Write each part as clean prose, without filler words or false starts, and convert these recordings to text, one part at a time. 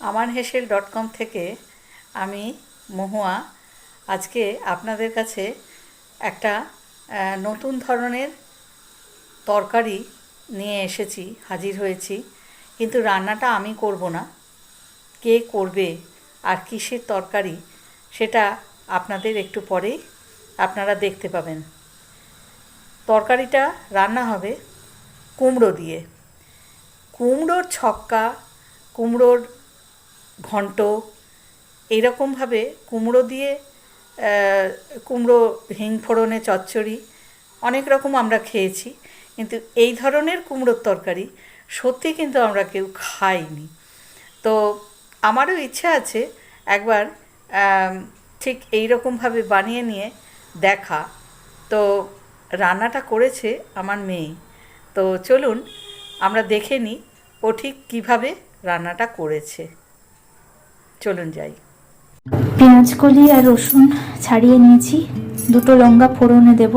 amarhesel.com থেকে আমি মহুয়া আজকে আপনাদের কাছে একটা নতুন ধরনের তরকারি নিয়ে এসেছি, হাজির হয়েছি। কিন্তু রান্নাটা আমি করব না, কে করবে আর কিসের তরকারি সেটা আপনাদের একটু পরেই আপনারা দেখতে পাবেন। তরকারিটা রান্না হবে কুমড়ো দিয়ে। কুমড়োর ছক্কা, কুমড়োর ঘন্ট, এইরকমভাবে কুমড়ো দিয়ে কুমড়ো হিং ফোড়নে চচ্চড়ি অনেক রকম আমরা খেয়েছি, কিন্তু এই ধরনের কুমড়োর তরকারি সত্যি কিন্তু আমরা কেউ খাইনি। তো আমারও ইচ্ছা আছে একবার ঠিক এই রকমভাবে বানিয়ে নিয়ে দেখা। তো রান্নাটা করেছে আমার মেয়ে। তো চলুন আমরা দেখে নিই ও ঠিক কীভাবে রান্নাটা করেছে। চলুন যাই। পেঁয়াজ কলি আর রসুন ছাড়িয়ে নিয়েছি, দুটো লঙ্কা ফোড়নে দেব।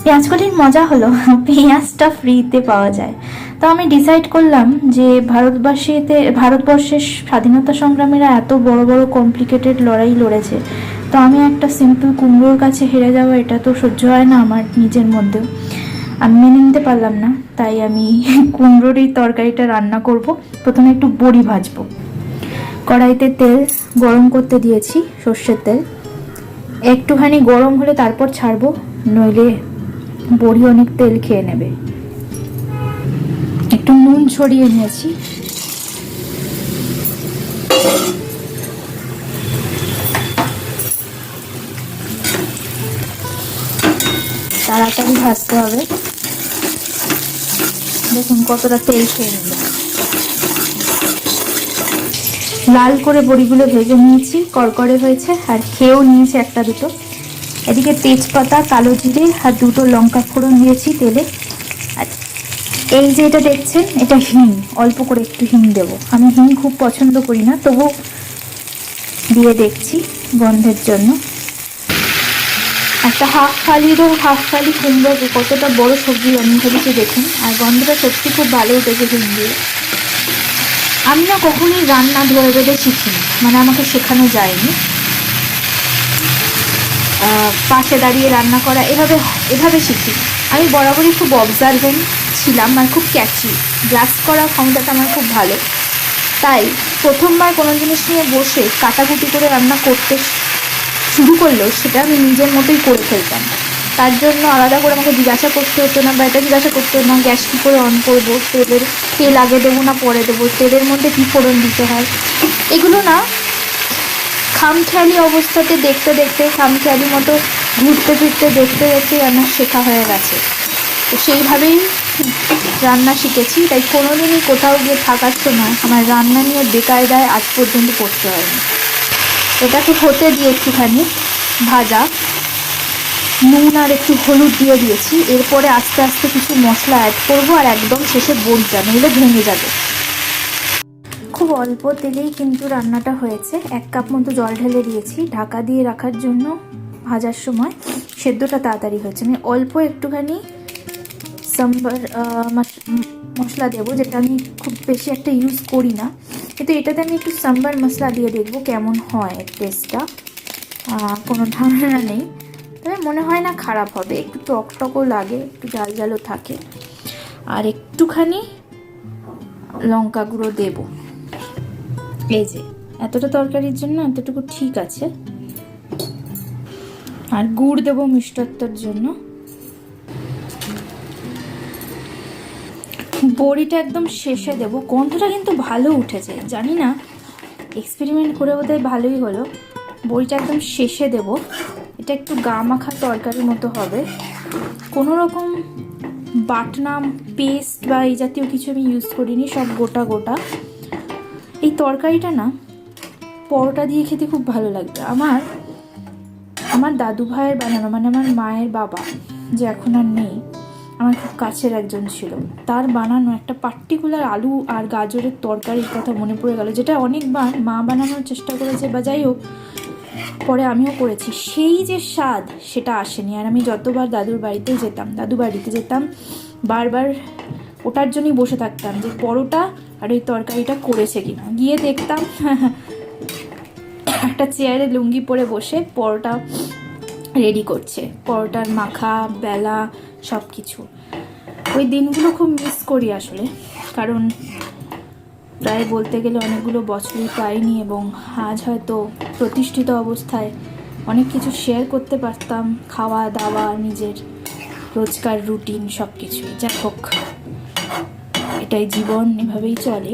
পেঁয়াজ কলির মজা হলো পেঁয়াজটা ফ্রিতে পাওয়া যায়। তো আমি ডিসাইড করলাম যে ভারতবর্ষের স্বাধীনতা সংগ্রামীরা এত বড় বড় কমপ্লিকেটেড লড়াই লড়েছে, তো আমি একটা সিম্পল কুমড়োর কাছে হেরে যাওয়া, এটা তো সহ্য হয় না আমার নিজের মধ্যেও। আমি মেনে নিতে পারলাম না, তাই আমি কুমড়োর এই তরকারিটা রান্না করব। প্রথমে একটু বড়ি ভাজবো। কড়াইতে তেল গরম করতে দিয়েছি, সর্ষের তেল। একটুখানি গরম হলে তারপর ছাড়বো, নইলে বড়ি অনেক তেল খেয়ে নেবে। একটু নুন ছড়িয়ে নিয়েছি। তাড়াতাড়ি ভাজতে হবে। দেখুন কতটা তেল খেয়ে নিল। লাল করে বড়িগুলো ভেজে নিয়েছি, কড়কড়ে হয়েছে, আর খেয়েও নিয়েছি একটা দুটো। এদিকে তেজপাতা, কালো জিরে আর দুটো লঙ্কা ফোড়ন দিয়েছি তেলে। আর এই যে এটা দেখছেন, এটা হিং, অল্প করে একটু হিং দেবো। আমি হিং খুব পছন্দ করি না, তবু দিয়ে দেখছি গন্ধের জন্য। একটা হাফ ফালি কুমড়ো, কতটা বড় সবজি আমি ভেবেছি দেখুন, আর গন্ধটা সত্যি খুব ভালো উঠেছে হিং দিয়ে। আমি না কখনোই রান্না ধরে বেঁধে শিখিনি, মানে আমাকে শেখানো যায়নি। পাশে দাঁড়িয়ে রান্না করা এভাবে শিখি। আমি বরাবরই খুব অবজারভেন্ট ছিলাম, আর খুব ক্যাচি, গ্রাস করার ক্ষমতাটা আমার খুব ভালো। তাই প্রথমবার কোনো জিনিস নিয়ে বসে কাটাকুটি করে রান্না করতে শুরু করলেও সেটা আমি নিজের মতোই করে ফেলতাম। তার জন্য আলাদা করে আমাকে জিজ্ঞাসা করতে হতো না, বা এটা জিজ্ঞাসা করতে হতো না গ্যাস কী করে অন করবো, তেল আগে দেবো না পরে দেবো, তেলের মধ্যে কী ফোড়ন দিতে হয়, এগুলো না খামখেয়ালি অবস্থাতে দেখতে দেখতে, খামখেয়ালি মতো ঘুরতে ফিরতে দেখতে দেখতে আমার শেখা হয়ে গেছে। তো সেইভাবেই রান্না শিখেছি। তাই কোনোদিনই কোথাও গিয়ে থাকার সময় আমার রান্না নিয়ে বেকায়দায় আজ পর্যন্ত পড়তে হয়নি। এটাকে হতে দিয়ে একটুখানি ভাজা, নুন আর একটু হলুদ দিয়ে দিয়েছি। এরপরে আস্তে আস্তে কিছু মশলা অ্যাড করবো, আর একদম শেষে বড়িটা, নইলে ভেঙে যাবে। খুব অল্প তেলেই কিন্তু রান্নাটা হয়েছে। 1 কাপ মতো জল ঢেলে দিয়েছি ঢাকা দিয়ে রাখার জন্য। ভাজার সময় সেদ্ধটা তাড়াতাড়ি হয়েছে। আমি অল্প একটুখানি সাম্বার মশলা দেবো, যেটা আমি খুব বেশি একটা ইউজ করি না, কিন্তু এটাতে আমি একটু সাম্বার মশলা দিয়ে দেখবো কেমন হয় টেস্টটা। কোনো ঝামেলা নেই, তবে মনে হয় না খারাপ হবে। একটু টক টকও লাগে, একটু ঝাল ঝালও থাকে। আর একটুখানি লঙ্কা গুঁড়ো দেবো। এই যে এতটা তরকারির জন্য এতটুকু ঠিক আছে। আর গুড় দেবো মিষ্টত্বর জন্য। বড়িটা একদম শেষে দেবো। গন্ধটা কিন্তু ভালো উঠেছে, জানি না, এক্সপেরিমেন্ট করে বোধহয় ভালোই হলো। বড়িটা একদম শেষে দেব। এটা একটু গা মাখা তরকারির মতো হবে। কোনো রকম বাটনা, পেস্ট বা এই জাতীয় কিছু আমি ইউজ করিনি, সব গোটা গোটা। এই তরকারিটা না পরোটা দিয়ে খেতে খুব ভালো লাগবে। আমার দাদু ভাইয়ের বানানো, মানে আমার মায়ের বাবা, যে এখন আর নেই, আমার খুব কাছের একজন ছিল, তার বানানো একটা পার্টিকুলার আলু আর গাজরের তরকারির কথা মনে পড়ে গেল, যেটা অনেকবার মা বানানোর চেষ্টা করেছে, বা যাই হোক পরে আমিও করেছি। সেই যে স্বাদ সেটা আসেনি। আর আমি যতবার দাদু বাড়িতে যেতাম বারবার ওটার জন্যই বসে থাকতাম যে পরোটা আর ওই তরকারিটা করেছে কিনা। গিয়ে দেখতাম একটা চেয়ারে লুঙ্গি পরে বসে পরোটা রেডি করছে, পরোটার মাখা বেলা সব কিছু। ওই দিনগুলো খুব মিস করি আসলে, কারণ প্রায় বলতে গেলে অনেকগুলো বছরই পাইনি, এবং আজ হয়তো প্রতিষ্ঠিত অবস্থায় অনেক কিছু শেয়ার করতে পারতাম, খাওয়া দাওয়া, নিজের রোজকার রুটিন সব কিছুই। যাই হোক, এটাই জীবন, এভাবেই চলে।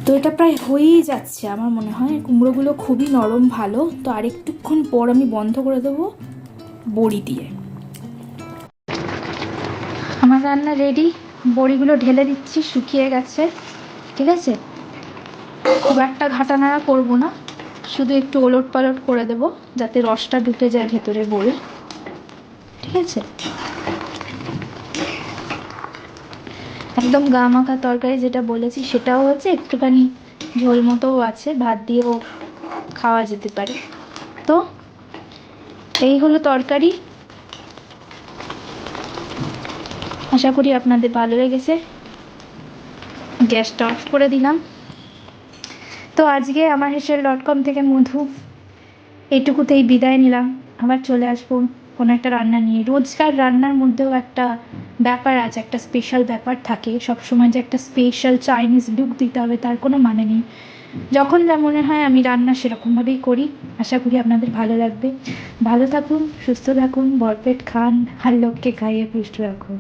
তো এটা প্রায় হয়েই যাচ্ছে আমার মনে হয়। কুমড়োগুলো খুবই নরম ভালো, তো আরেকটুক্ষণ পর আমি বন্ধ করে দেবো বড়ি দিয়ে। আমার রান্না রেডি, বড়িগুলো ঢেলে দিচ্ছি, শুকিয়ে গেছে। ঠিক আছে, খুব একটা ঘাটানাড়া করবো না, শুধু একটু ওলট পালট করে দেবো যাতে রসটা ঢুকে যায় ভেতরে বড়ি। ঠিক আছে, একদম গা মাখা তরকারি যেটা বলেছি সেটাও হচ্ছে, একটুখানি ঝোল মতোও আছে, ভাত দিয়েও খাওয়া যেতে পারে। তো এই হলো তরকারি, আশা করি আপনাদের ভালো লেগেছে। গ্যাসটা অফ করে দিলাম। তো আজকে আমার হেসেল.com থেকে মধু, এইটুকুতেই বিদায় নিলাম। আবার চলে আসবো কোনো একটা রান্না নিয়ে। রোজকার রান্নার মধ্যেও একটা ব্যাপার আছে, একটা স্পেশাল ব্যাপার থাকে। সবসময় যে একটা স্পেশাল চাইনিজ লুক দিতে হবে তার কোনো মানে নেই। যখন যা মনে হয় আমি রান্না সেরকমভাবেই করি। আশা করি আপনাদের ভালো লাগবে। ভালো থাকুন, সুস্থ থাকুন, ভরপেট খান, আর লোককে খাইয়ে পুষ্ট রাখুন।